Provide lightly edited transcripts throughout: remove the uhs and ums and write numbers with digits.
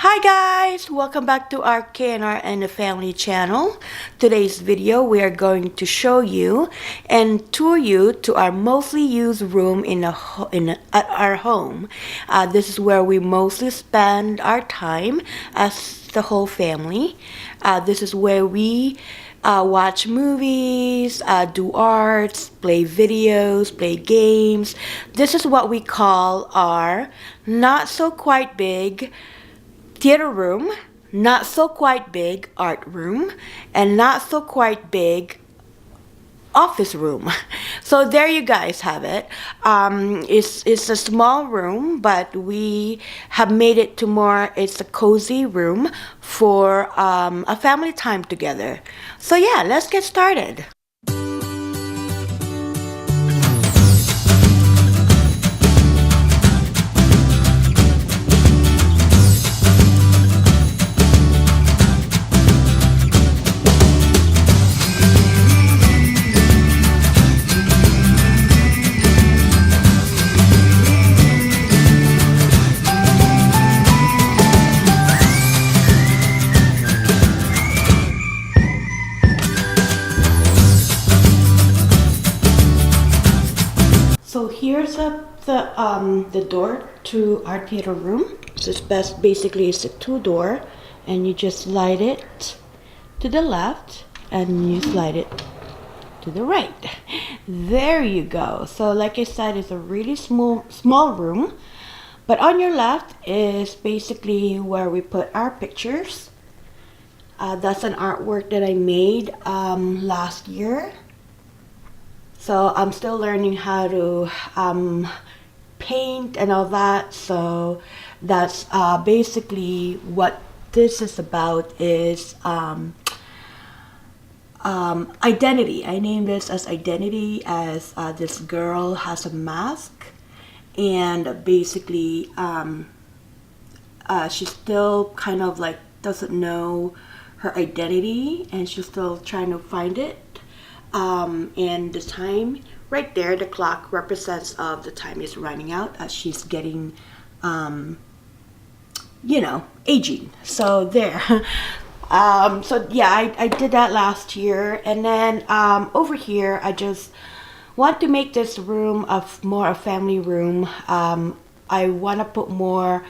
Hi guys! Welcome back to our KNR and the Family channel. Today's video we are going to show you and tour you to our mostly used room at our home. This is where we mostly spend our time as the whole family. This is where we watch movies, do arts, play videos, play games. This is what we call our not so quite big theater room, not so quite big art room, and not so quite big office room. So there you guys have it. It's a small room, but we have made it to more. It's a cozy room for a family time together. So yeah, let's get started. So here's the door to our theater room. So basically it's a two-door, and you just slide it to the left and you slide it to the right. There you go. So like I said, it's a really small room, but on your left is basically where we put our pictures. That's an artwork that I made last year. So I'm still learning how to paint and all that. So that's basically what this is about, is identity. I named this as identity, as this girl has a mask, and basically she still kind of like doesn't know her identity, and she's still trying to find it. And the time right there, the clock represents the time is running out as she's getting, aging. So there. So yeah, I did that last year. And then over here, I just want to make this room more a family room. I want to put more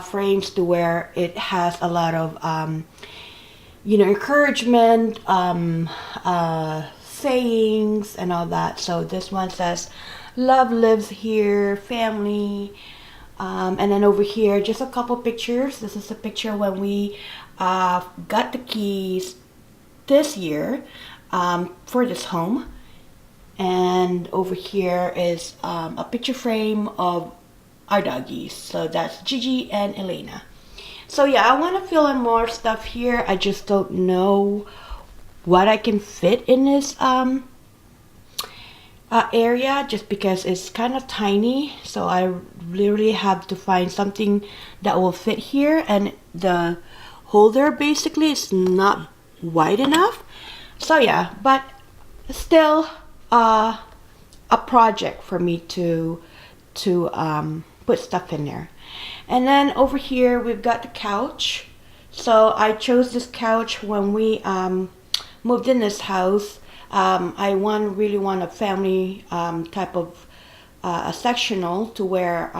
frames to where it has a lot of, encouragement, sayings and all that. So this one says love lives here, family, and then over here just a couple pictures. This is a picture when we got the keys this year for this home, and over here is a picture frame of our doggies. So that's Gigi and Elena. So yeah, I want to fill in more stuff here. I just don't know what I can fit in this area, just because it's kind of tiny. So I literally have to find something that will fit here, and the holder basically is not wide enough. So yeah, but still a project for me to put stuff in there. And then over here we've got the couch. So I chose this couch when we moved in this house. I really want a family type of a sectional, to where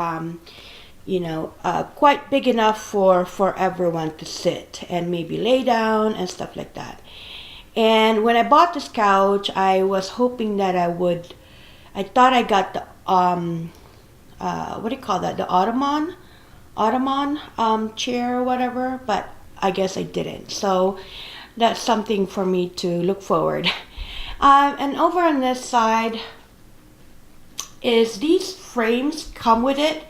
quite big enough for everyone to sit and maybe lay down and stuff like that. And when I bought this couch, I was hoping that I thought I got the what do you call that, the ottoman chair or whatever, but I guess I didn't. So that's something for me to look forward. And over on this side is these frames come with it.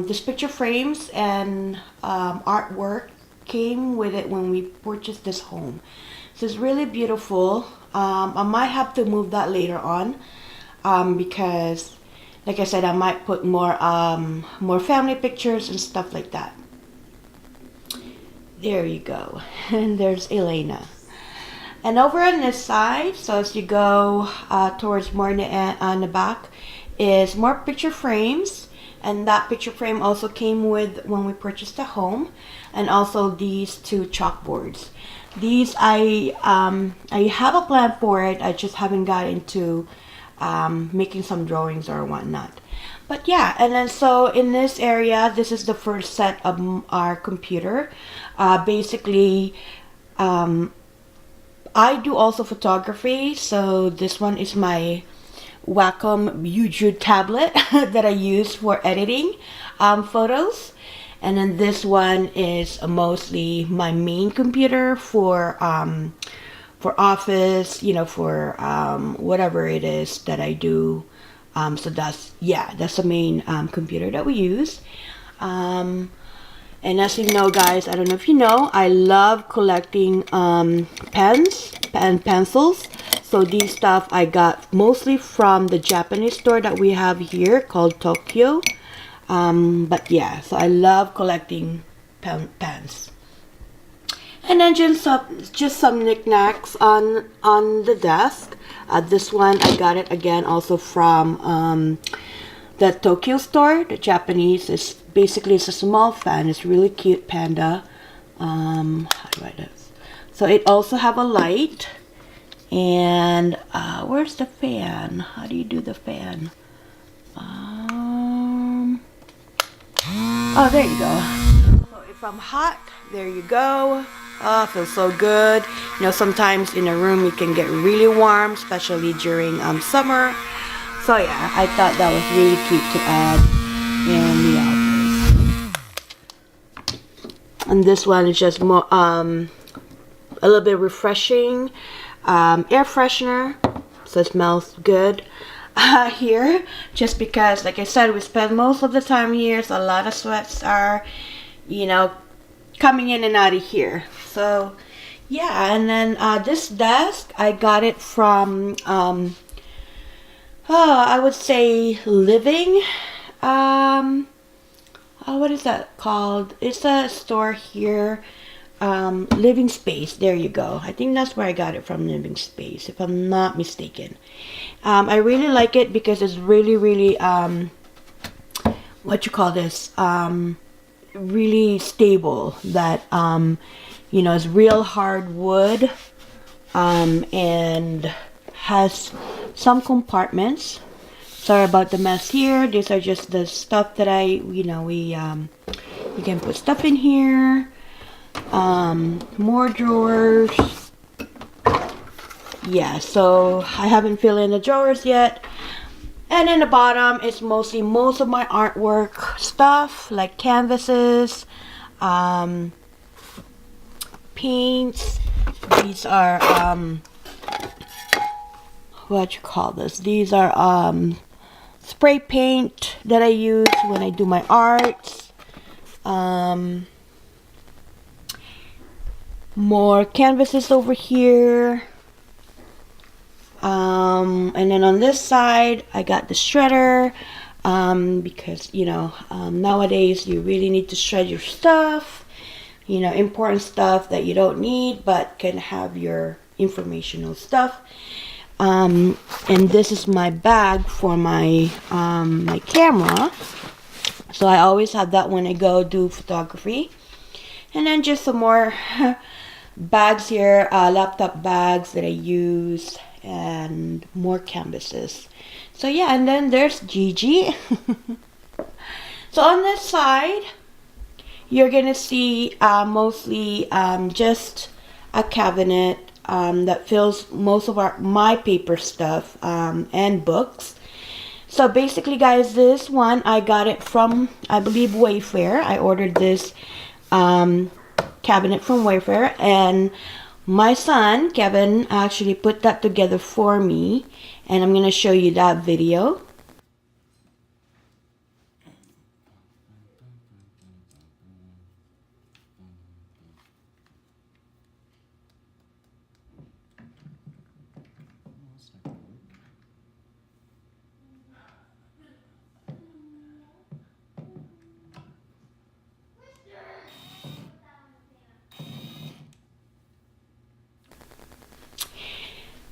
This picture frames and artwork came with it when we purchased this home. So it's really beautiful. I might have to move that later on, because like I said, I might put more family pictures and stuff like that. There you go. And there's Elena. And over on this side, so as you go towards more on the back, is more picture frames. And that picture frame also came with when we purchased the home, and also these two chalkboards. These I have a plan for it. I just haven't got into making some drawings or whatnot. But yeah, and then so in this area, this is the first set of our computer. Basically, I do also photography, so this one is my Wacom YouTube tablet that I use for editing photos. And then this one is mostly my main computer for office, you know, for whatever it is that I do. So that's, yeah, that's the main computer that we use. And as you know, guys, I don't know if you know, I love collecting pens and pencils. So these stuff I got mostly from the Japanese store that we have here called Tokyo. But yeah, so I love collecting pens. And then just some knickknacks on the desk. This one I got it again also from the Tokyo store. The Japanese is basically, it's a small fan. It's really cute panda. How do I do this? So it also have a light. And where's the fan? How do you do the fan? Oh, there you go. So if I'm hot, there you go. Oh, feels so good. You know, sometimes in a room it can get really warm, especially during summer. So yeah, I thought that was really cute to add in the office. And this one is just more a little bit refreshing. Air freshener, so it smells good here, just because, like I said, we spend most of the time here, so a lot of sweats are, you know, coming in and out of here. So yeah, and then this desk I got it from I would say Living, what is that called? It's a store here. Living Space, there you go. I think that's where I got it from, Living Space, if I'm not mistaken. I really like it because it's really what you call this, really stable, that you know, it's real hard wood, and has some compartments. Sorry about the mess here. These are just the stuff that you know, we can put stuff in here. More drawers. Yeah, so I haven't filled in the drawers yet. And in the bottom is mostly most of my artwork stuff, like canvases, paints. These are what you call this? These are spray paint that I use when I do my arts. More canvases over here. And then on this side, I got the shredder, because, you know, nowadays you really need to shred your stuff, you know, important stuff that you don't need, but can have your informational stuff. And this is my bag for my, my camera. So I always have that when I go do photography. And then just some more bags here, laptop bags that I use, and more canvases. So yeah, and then there's Gigi. So on this side, you're gonna see mostly just a cabinet that fills most of my paper stuff and books. So basically, guys, this one I got it from, I believe, Wayfair. I ordered this cabinet from Wayfair, and my son Kevin actually put that together for me, and I'm going to show you that video.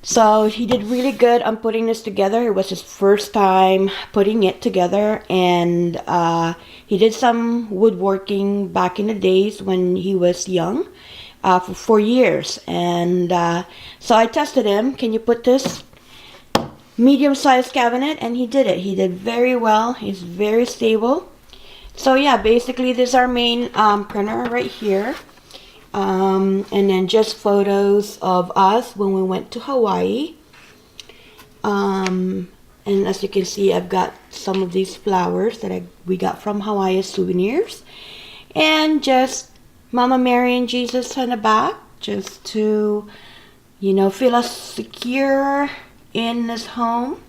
So he did really good on putting this together. It was his first time putting it together, and he did some woodworking back in the days when he was young, for 4 years. And so I tested him, can you put this medium-sized cabinet? And he did it. He did very well. He's very stable. So yeah, basically this is our main printer right here. And then just photos of us when we went to Hawaii. And as you can see, I've got some of these flowers that we got from Hawaii as souvenirs. And just Mama Mary and Jesus on the back, just to, you know, feel us secure in this home.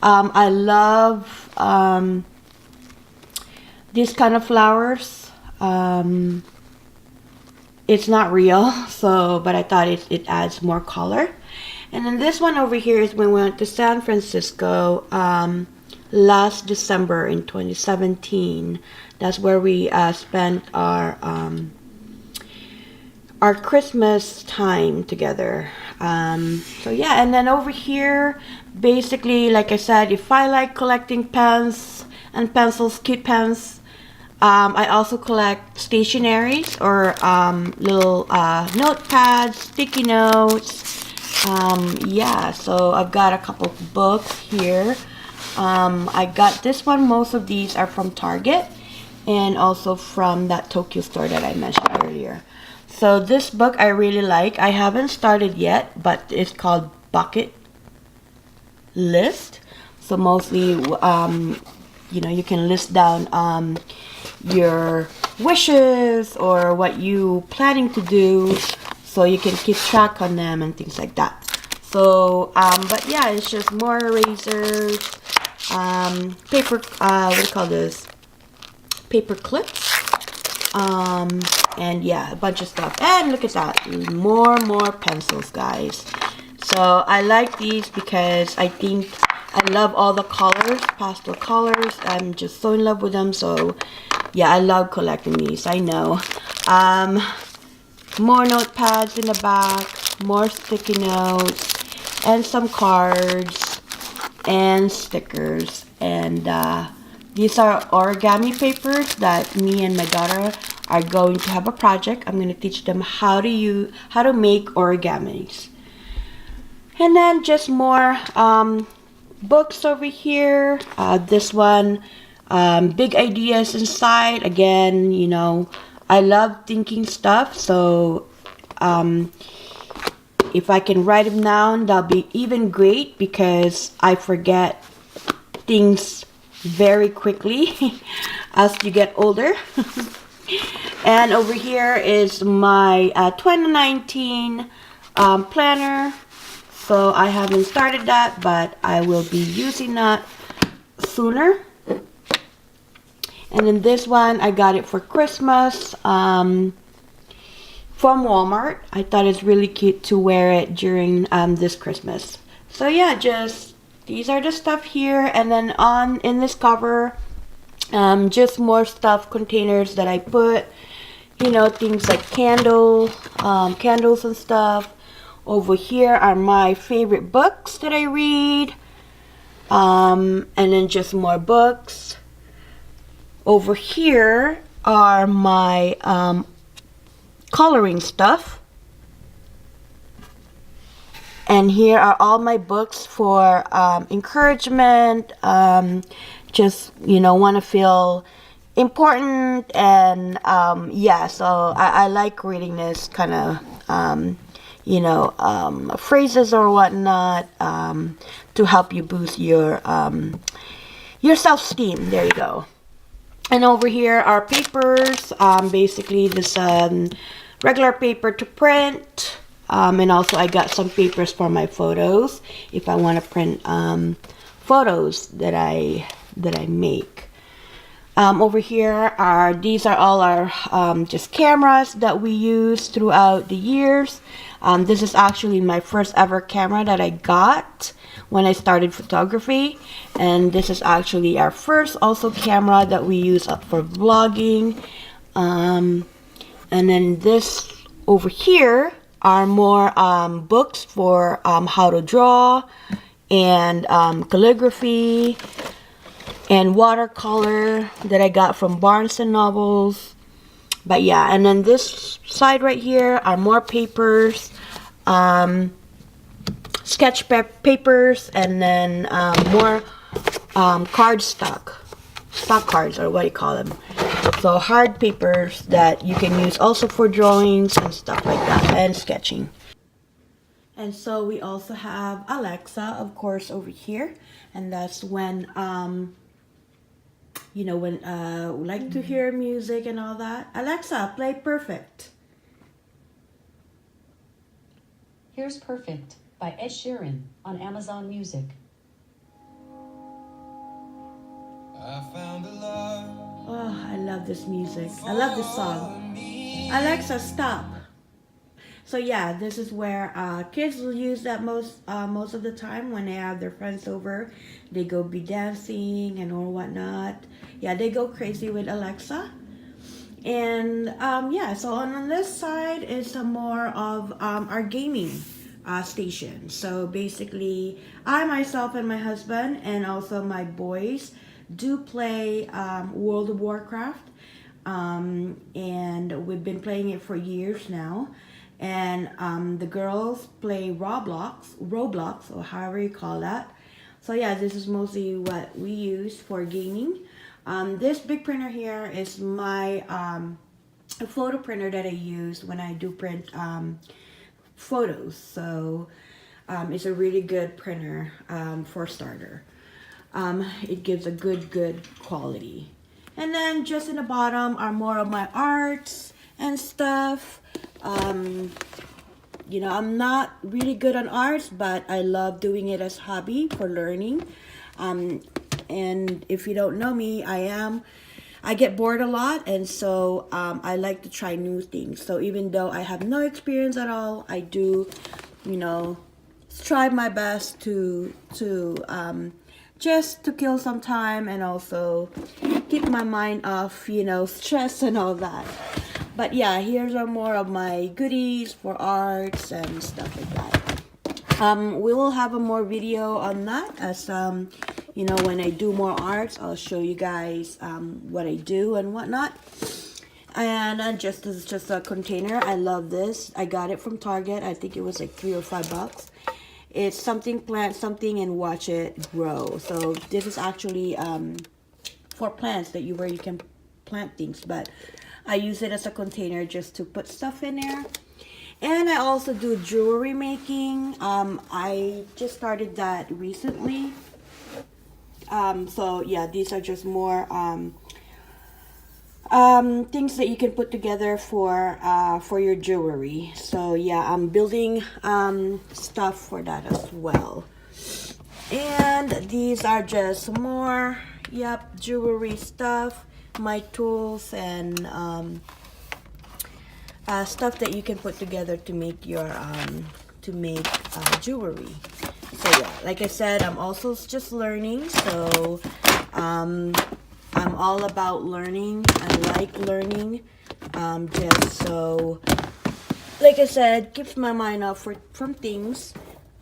I love these kind of flowers. It's not real, so, but I thought it adds more color. And then this one over here is when we went to San Francisco last December in 2017. That's where we spent our Christmas time together. So yeah, and then over here, basically, like I said, if I like collecting pens and pencils, cute pens, I also collect stationaries or little notepads, sticky notes. Yeah, so I've got a couple of books here. I got this one. Most of these are from Target and also from that Tokyo store that I mentioned earlier. So this book I really like. I haven't started yet, but it's called Bucket List. So mostly, you know, you can list down your wishes or what you planning to do, so you can keep track on them and things like that. So but yeah, it's just more erasers, paper, what do you call this, paper clips, and yeah, a bunch of stuff. And look at that, more pencils, guys. So I like these because I think I love all the colors, pastel colors. I'm just so in love with them. So yeah, I love collecting these, I know. More notepads in the back, more sticky notes, and some cards and stickers. And these are origami papers that me and my daughter are going to have a project. I'm going to teach them how to make origamis. And then just more books over here. This one, big ideas inside. Again, you know, I love thinking stuff, so if I can write them down, that'll be even great, because I forget things very quickly as you get older. And over here is my 2019 planner. So I haven't started that, but I will be using that sooner. And then this one, I got it for Christmas from Walmart. I thought it's really cute to wear it during this Christmas. So yeah, just these are the stuff here. And then in this cover, just more stuff, containers that I put, you know, things like candles and stuff. Over here are my favorite books that I read. And then just more books. Over here are my coloring stuff. And here are all my books for encouragement. Just, you know, want to feel important. And yeah, so I like reading this kind of you know, phrases or whatnot, to help you boost your self-esteem. There you go. And over here are papers, basically this regular paper to print, and also I got some papers for my photos if I want to print photos that I make. Over here these are all our just cameras that we use throughout the years. This is actually my first ever camera that I got when I started photography, and this is actually our first also camera that we use for vlogging. And then this over here are more books for how to draw and calligraphy and watercolor that I got from Barnes and Nobles. But yeah, and then this side right here are more papers, sketch papers, and then more stock cards, or what do you call them? So hard papers that you can use also for drawings and stuff like that, and sketching. And so we also have Alexa, of course, over here, and that's when you know, when we like to hear music and all that. Alexa, play Perfect. Here's Perfect by Ed Sheeran on Amazon Music. Oh, I love this music. I love this song. Alexa, stop. So yeah, this is where kids will use that most of the time when they have their friends over. They go be dancing and or whatnot. Yeah, they go crazy with Alexa. And yeah, so on this side is some more of our gaming station. So basically, I myself and my husband and also my boys do play World of Warcraft. And we've been playing it for years now. And the girls play Roblox, or however you call that. So yeah, this is mostly what we use for gaming. This big printer here is my photo printer that I use when I do print photos. So it's a really good printer for starter. It gives a good quality. And then just in the bottom are more of my arts and stuff. You know, I'm not really good on arts, but I love doing it as hobby for learning. And if you don't know me, I get bored a lot, and so I like to try new things. So even though I have no experience at all, I do, you know, try my best to just to kill some time and also keep my mind off, you know, stress and all that. But yeah, here's are more of my goodies for arts and stuff like that. We will have a more video on that as you know, when I do more arts, I'll show you guys what I do and whatnot. And this is just a container. I love this. I got it from Target. I think it was like $3 or $5. It's something, plant something and watch it grow. So this is actually for plants where you can plant things, but I use it as a container just to put stuff in there. And I also do jewelry making. I just started that recently. So yeah, these are just more things that you can put together for your jewelry. So yeah, I'm building stuff for that as well. And these are just more jewelry stuff, my tools, and stuff that you can put together to make your jewelry. So yeah, like I said, I'm also just learning, so I'm all about learning. I like learning, just so, like I said, keeps my mind off from things,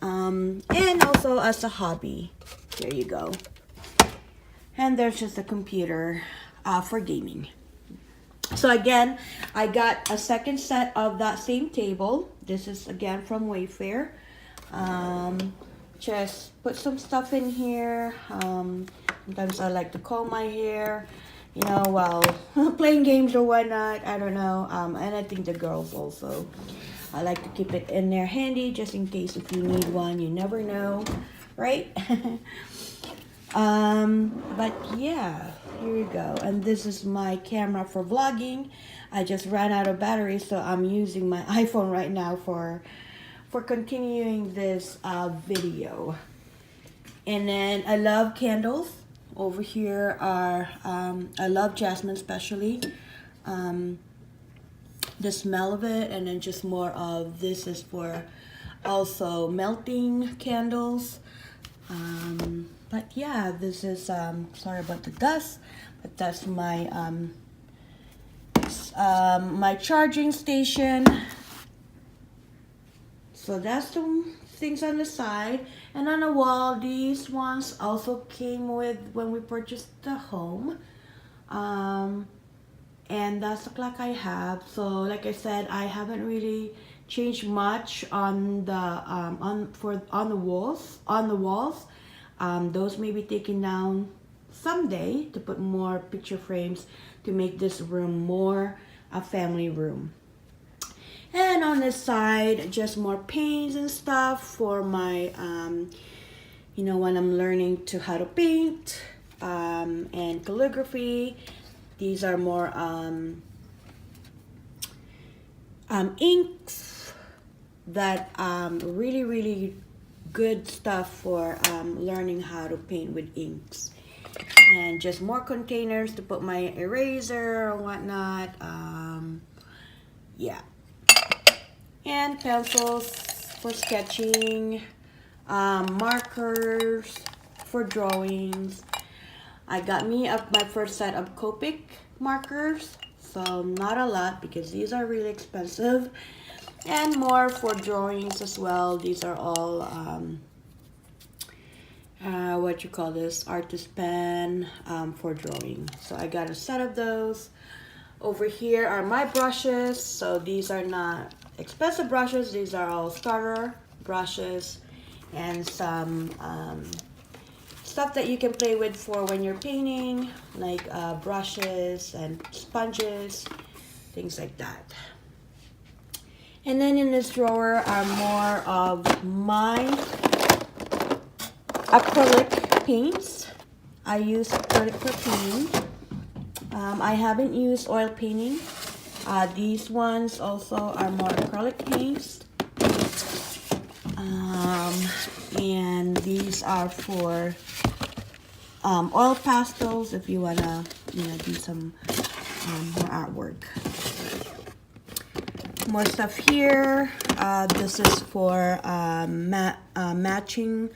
and also as a hobby. There you go. And there's just a computer for gaming. So again, I got a second set of that same table. This is again from Wayfair. Just put some stuff in here. Sometimes I like to comb my hair, you know, while playing games or whatnot. I don't know. And I think the girls also. I like to keep it in there handy just in case if you need one. You never know, right? But yeah, here you go. And this is my camera for vlogging. I just ran out of battery, so I'm using my iPhone right now for continuing this video. And then I love candles. Over here are I love jasmine, especially the smell of it. And then just more of this is for also melting candles. But yeah, this is sorry about the dust, but that's my my charging station. So that's the things on the side. And on the wall, these ones also came with when we purchased the home. And that's the clock I have. So like I said, I haven't really changed much on the on the walls. Those may be taken down someday to put more picture frames to make this room more a family room. And on this side, just more paints and stuff for my when I'm learning to how to paint, and calligraphy. These are more inks that really good stuff for learning how to paint with inks. And just more containers to put my eraser or whatnot. Yeah. And pencils for sketching, markers for drawings. I got me up my first set of Copic markers, so not a lot because these are really expensive, and more for drawings as well. These are all what you call this, artist pen, for drawing. So I got a set of those. Over here are my brushes. So these are not expensive brushes. These are all starter brushes and some stuff that you can play with for when you're painting, like brushes and sponges, things like that. And then in this drawer are more of my acrylic paints. I use acrylic for painting. I haven't used oil painting. These ones also are more acrylic paints. And these are for oil pastels if you wanna, do some more artwork. More stuff here. This is for matching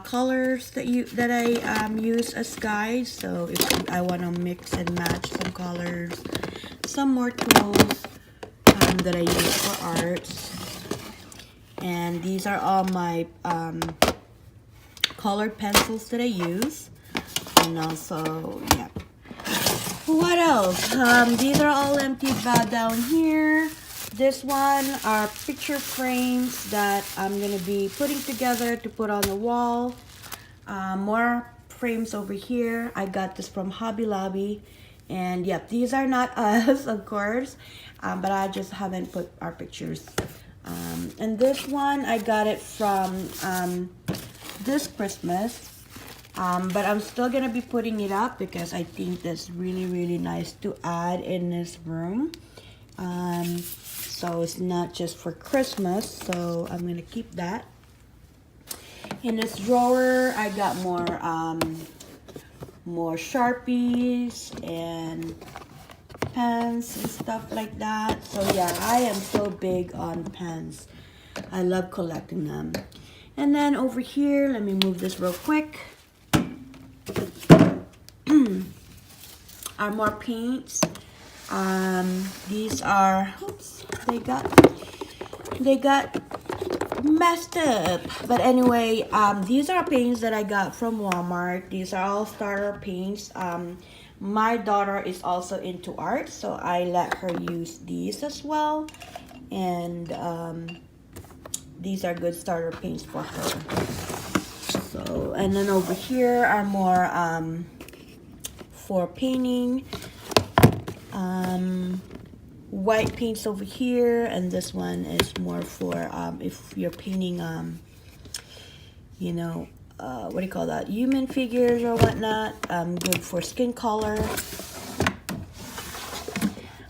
colors that I use as guides. So if I want to mix and match some colors, some more tools that I use for arts. And these are all my colored pencils that I use. And also, yeah. What else? These are all empty down here. This one are picture frames that I'm going to be putting together to put on the wall. More frames over here. I got this from Hobby Lobby. And yep, these are not us, of course. But I just haven't put our pictures. And this one, I got it from this Christmas. But I'm still going to be putting it up because I think that's really nice to add in this room. So it's not just for Christmas, so I'm going to keep that. In this drawer, I got more Sharpies and pens and stuff like that. So yeah, I am so big on pens. I love collecting them. And then over here, let me move this real quick. Are more paints. These are, oops, they got messed up. But anyway, these are paints that I got from Walmart. These are all starter paints. My daughter is also into art, so I let her use these as well. And these are good starter paints for her. So, and then over here are more for painting. White paints over here, and this one is more for if you're painting what do you call that, human figures or whatnot. Good for skin color.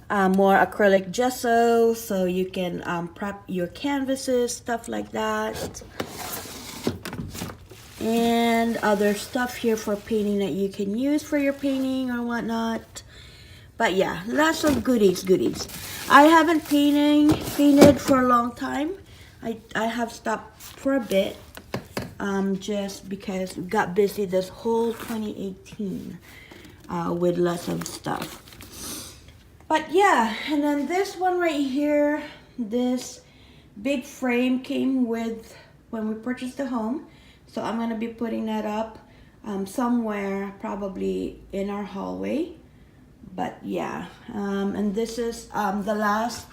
More acrylic gesso, so you can prep your canvases, stuff like that. And other stuff here for painting that you can use for your painting or whatnot. But yeah, lots of goodies. I haven't painted for a long time. I have stopped for a bit, just because we got busy this whole 2018 with lots of stuff. But yeah, and then this one right here, this big frame came with when we purchased the home. So I'm gonna be putting that up somewhere, probably in our hallway. But yeah, and this is the last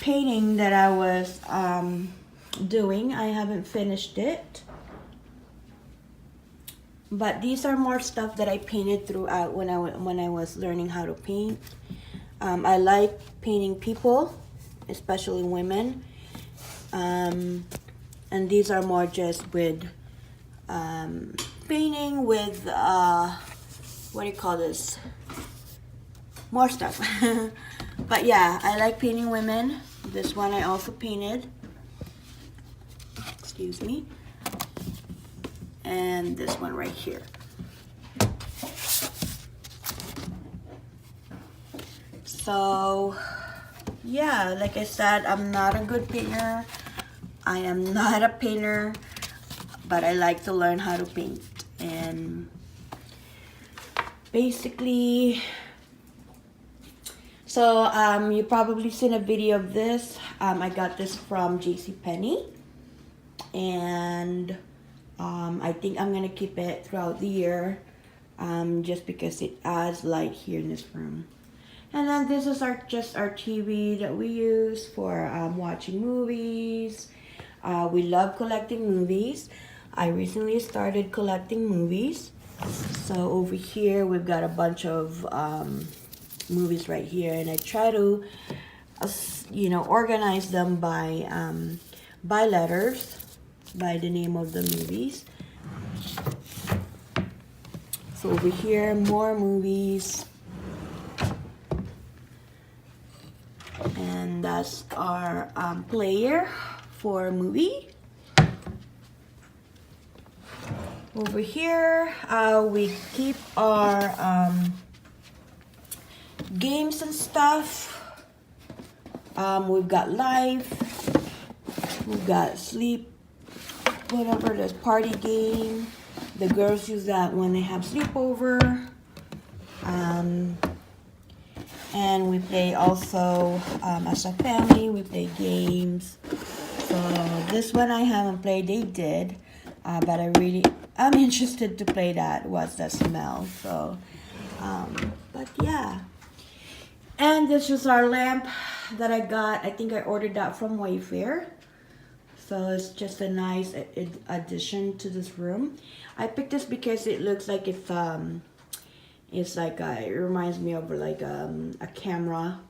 painting that I was doing. I haven't finished it, but these are more stuff that I painted throughout when I was learning how to paint. I like painting people, especially women, and these are more just with painting with what do you call this? More stuff. But yeah, I like painting women. This one I also painted. Excuse me. And this one right here. So yeah, like I said, I'm not a good painter. I am not a painter, but I like to learn how to paint. And basically, so you probably seen a video of this. I got this from JCPenney, and I think I'm gonna keep it throughout the year, just because it adds light here in this room. And then this is just our TV that we use for watching movies. We love collecting movies. I recently started collecting movies. So over here we've got a bunch of movies right here, and I try to organize them by letters, by the name of the movies. So over here, more movies. And that's our player for movie. Over here, we keep our games and stuff. We've got life, we've got sleep, whatever, there's party game. The girls use that when they have sleepover. And we play also, as a family, we play games. So this one I haven't played, they did, but I'm interested to play that, what's that smell, so, but yeah. And this is our lamp that I got. I think I ordered that from Wayfair. So it's just a nice addition to this room. I picked this because it looks like it's like it reminds me of like a camera,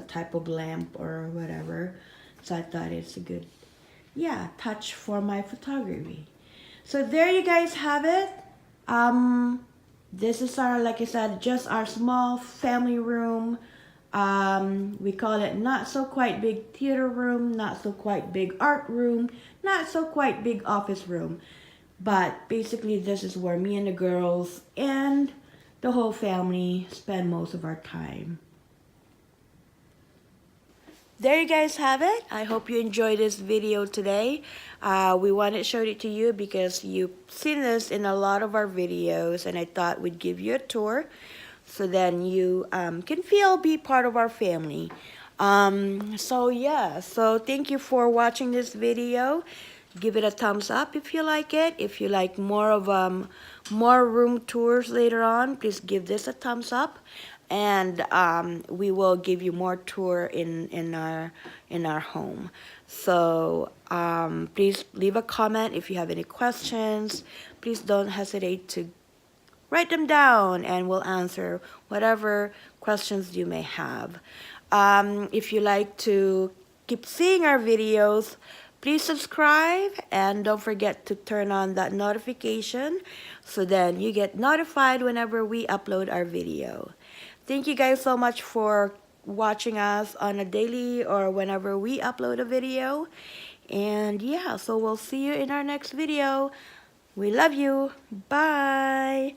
type of lamp or whatever. So I thought it's a good, touch for my photography. So there you guys have it. This is our, like I said, just our small family room. We call it not so quite big theater room, not so quite big art room, not so quite big office room. But basically this is where me and the girls and the whole family spend most of our time. There you guys have it. I hope you enjoyed this video today. We wanted to show it to you because you've seen this in a lot of our videos, and I thought we'd give you a tour so then you can be part of our family. So thank you for watching this video. Give it a thumbs up if you like it. If you like more of more room tours later on, please give this a thumbs up, and we will give you more tour in our home. So please leave a comment if you have any questions. Please don't hesitate to write them down, and we'll answer whatever questions you may have. If you like to keep seeing our videos, please subscribe, and don't forget to turn on that notification so then you get notified whenever we upload our video. Thank you guys so much for watching us on a daily or whenever we upload a video. And so we'll see you in our next video. We love you. Bye.